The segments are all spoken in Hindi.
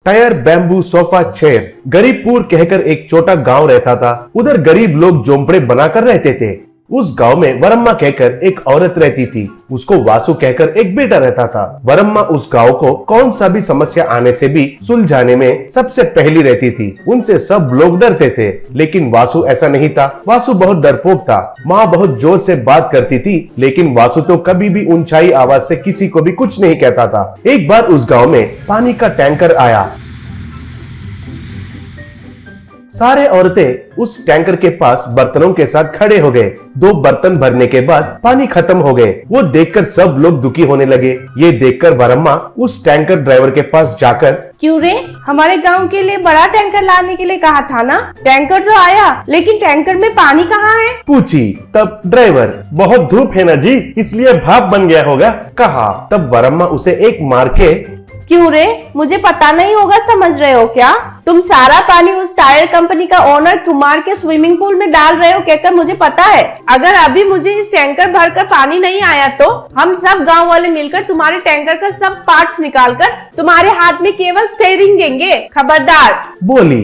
Tyre bamboo sofa chair. Garibpur कहकर एक छोटा गांव रहता था। उधर गरीब लोग झोंपड़े बनाकर रहते थे। उस गांव में वरम्मा कहकर एक औरत रहती थी। उसको वासु कहकर एक बेटा रहता था। वरम्मा उस गांव को कौन सा भी समस्या आने से भी सुलझाने में सबसे पहली रहती थी। उनसे सब लोग डरते थे, लेकिन वासु ऐसा नहीं था। वासु बहुत डरपोक था। माँ बहुत जोर से बात करती थी, लेकिन वासु तो कभी भी ऊंचाई आवाज से किसी को भी कुछ नहीं कहता था। एक बार उस गाँव में पानी का टैंकर आया। सारे औरतें उस टैंकर के पास बर्तनों के साथ खड़े हो गए। 2 बर्तन भरने के बाद पानी खत्म हो गए। वो देखकर सब लोग दुखी होने लगे। ये देखकर वरम्मा उस टैंकर ड्राइवर के पास जाकर, क्यों रे, हमारे गांव के लिए बड़ा टैंकर लाने के लिए कहा था ना? टैंकर तो आया, लेकिन टैंकर में पानी कहाँ है? पूछी। तब ड्राइवर, बहुत धूप है ना जी, इसलिए भाप बन गया होगा, कहा। तब वरम्मा उसे एक मार के, क्यों रे, मुझे पता नहीं होगा समझ रहे हो क्या? तुम सारा पानी उस टायर कंपनी का ओनर कुमार के स्विमिंग पूल में डाल रहे हो कहकर मुझे पता है। अगर अभी मुझे इस टैंकर भरकर पानी नहीं आया तो हम सब गांव वाले मिलकर तुम्हारे टैंकर का सब पार्ट्स निकालकर तुम्हारे हाथ में केवल स्टीयरिंग देंगे, खबरदार, बोली।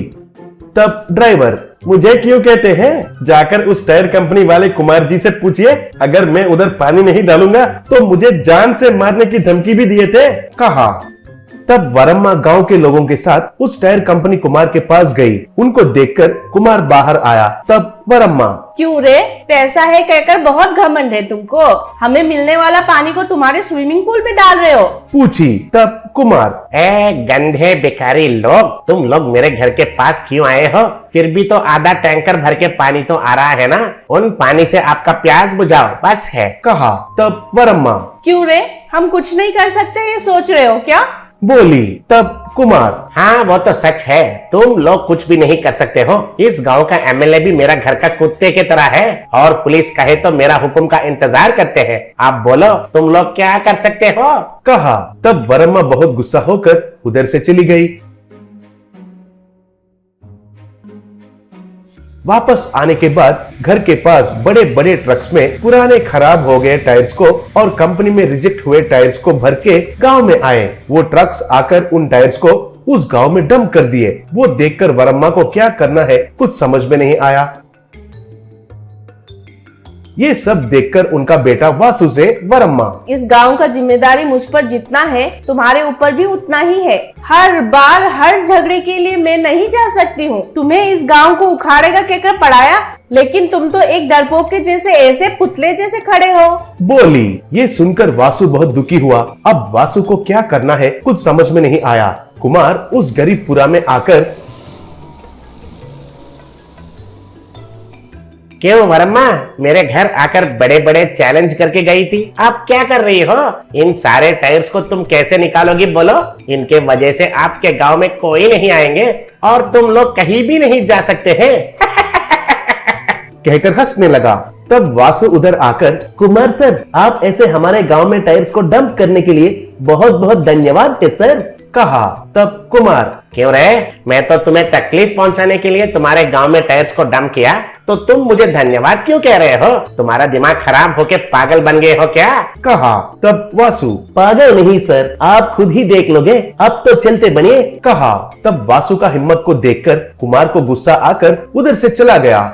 तब ड्राइवर, मुझे क्यों कहते हैं? जाकर उस टायर कंपनी वाले कुमार जी से पूछिए। अगर मैं उधर पानी नहीं डालूंगा तो मुझे जान से मारने की धमकी भी दिए थे, कहा। तब वरम्मा गांव के लोगों के साथ उस टायर कंपनी कुमार के पास गई। उनको देखकर कुमार बाहर आया। तब वरम्मा, क्यों रे, पैसा है कहकर बहुत घमंड है तुमको। हमें मिलने वाला पानी को तुम्हारे स्विमिंग पूल में डाल रहे हो, पूछी। तब कुमार, गंधे बेकारी लोग, तुम लोग मेरे घर के पास क्यों आए हो? फिर भी तो आधा टैंकर भर के पानी तो आ रहा है ना, उन पानी से आपका प्यास बुझाओ, बस है, कहा। तब वरम्मा, क्यों रे, हम कुछ नहीं कर सकते ये सोच रहे हो क्या? बोली। तब कुमार, हाँ वो तो सच है, तुम लोग कुछ भी नहीं कर सकते हो। इस गांव का एमएलए भी मेरा घर का कुत्ते की तरह है और पुलिस कहे तो मेरा हुक्म का इंतजार करते हैं। आप बोलो, तुम लोग क्या कर सकते हो, कहा। तब वरम्मा बहुत गुस्सा होकर उधर से चली गई। वापस आने के बाद घर के पास बड़े बड़े ट्रक्स में पुराने खराब हो गए टायर्स को और कंपनी में रिजेक्ट हुए टायर्स को भर के गांव में आए। वो ट्रक्स आकर उन टायर्स को उस गांव में डंप कर दिए। वो देखकर वरम्मा को क्या करना है कुछ समझ में नहीं आया। ये सब देखकर उनका बेटा वासु से वरम्मा, इस गांव का जिम्मेदारी मुझ पर जितना है तुम्हारे ऊपर भी उतना ही है। हर बार हर झगड़े के लिए मैं नहीं जा सकती हूँ। तुम्हें इस गांव को उखाड़ेगा कहकर पढ़ाया, लेकिन तुम तो एक डरपोक के जैसे ऐसे पुतले जैसे खड़े हो, बोली। ये सुनकर वासु बहुत दुखी हुआ। अब वासु को क्या करना है कुछ समझ में नहीं आया। कुमार उस गरीबपुरा में आकर, क्यों वरम्मा, मेरे घर आकर बड़े बड़े चैलेंज करके गई थी, आप क्या कर रही हो? इन सारे टायर्स को तुम कैसे निकालोगी बोलो? इनके वजह से आपके गांव में कोई नहीं आएंगे और तुम लोग कहीं भी नहीं जा सकते हैं। कहकर हंसने लगा। तब वासु उधर आकर, कुमार सर, आप ऐसे हमारे गांव में टायर्स को डंप करने के लिए बहुत बहुत धन्यवाद है सर, कहा। तब कुमार, क्यों रे, मैं तो तुम्हें तकलीफ पहुंचाने के लिए तुम्हारे गांव में टायर्स को डंप किया, तो तुम मुझे धन्यवाद क्यों कह रहे हो? तुम्हारा दिमाग खराब होके पागल बन गए हो क्या, कहा। तब वासु, पागल नहीं सर, आप खुद ही देख लोगे, अब तो चलते बनिए, कहा। तब वासु का हिम्मत को देखकर कुमार को गुस्सा आकर उधर से चला गया।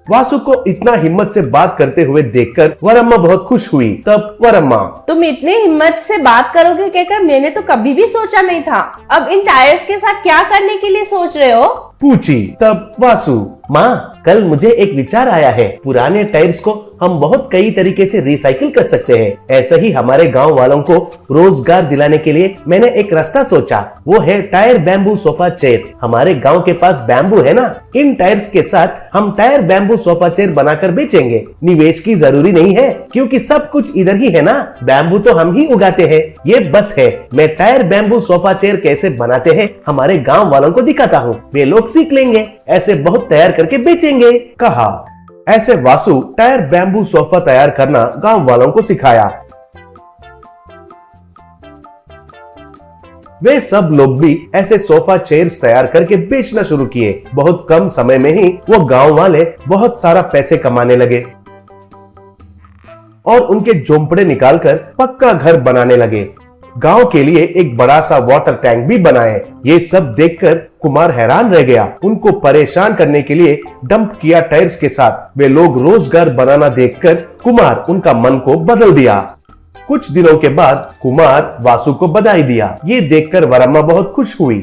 वासु को इतना हिम्मत से बात करते हुए देखकर वरम्मा बहुत खुश हुई। तब वरम्मा, तुम इतनी हिम्मत से बात करोगे कहकर मैंने तो कभी भी सोचा नहीं था। अब इन टायर्स के साथ क्या करने के लिए सोच रहे हो, पूछी। तब वासु, माँ, कल मुझे एक विचार आया है। पुराने टायर्स को हम बहुत कई तरीके से रिसाइकिल कर सकते हैं। ऐसे ही हमारे गांव वालों को रोजगार दिलाने के लिए मैंने एक रास्ता सोचा, वो है टायर बैम्बू सोफा चेयर। हमारे गांव के पास बैम्बू है ना, इन टायर्स के साथ हम टायर बैम्बू सोफा चेयर बनाकर बेचेंगे। निवेश की जरूरी नहीं है क्योंकि सब कुछ इधर ही है ना, बैम्बू तो हम ही उगाते हैं। ये बस है, मैं टायर बैम्बू सोफा चेयर कैसे बनाते हैं हमारे गाँव वालों को दिखाता हूँ, वे लोग सीख लेंगे। ऐसे बहुत तैयार करके बेचेंगे, कहा। ऐसे वासु टायर बैम्बू सोफा तैयार करना गांव वालों को सिखाया। वे सब लोग भी ऐसे सोफा चेयर्स तैयार करके बेचना शुरू किए। बहुत कम समय में ही वो गांव वाले बहुत सारा पैसे कमाने लगे और उनके झोंपड़े निकालकर पक्का घर बनाने लगे। गांव के लिए एक बड़ा सा वाटर टैंक भी बनाए। ये सब देखकर कुमार हैरान रह गया। उनको परेशान करने के लिए डंप किया टायर्स के साथ वे लोग रोजगार बनाना देखकर कुमार उनका मन को बदल दिया। कुछ दिनों के बाद कुमार वासु को बधाई दिया। ये देखकर वरम्मा बहुत खुश हुई।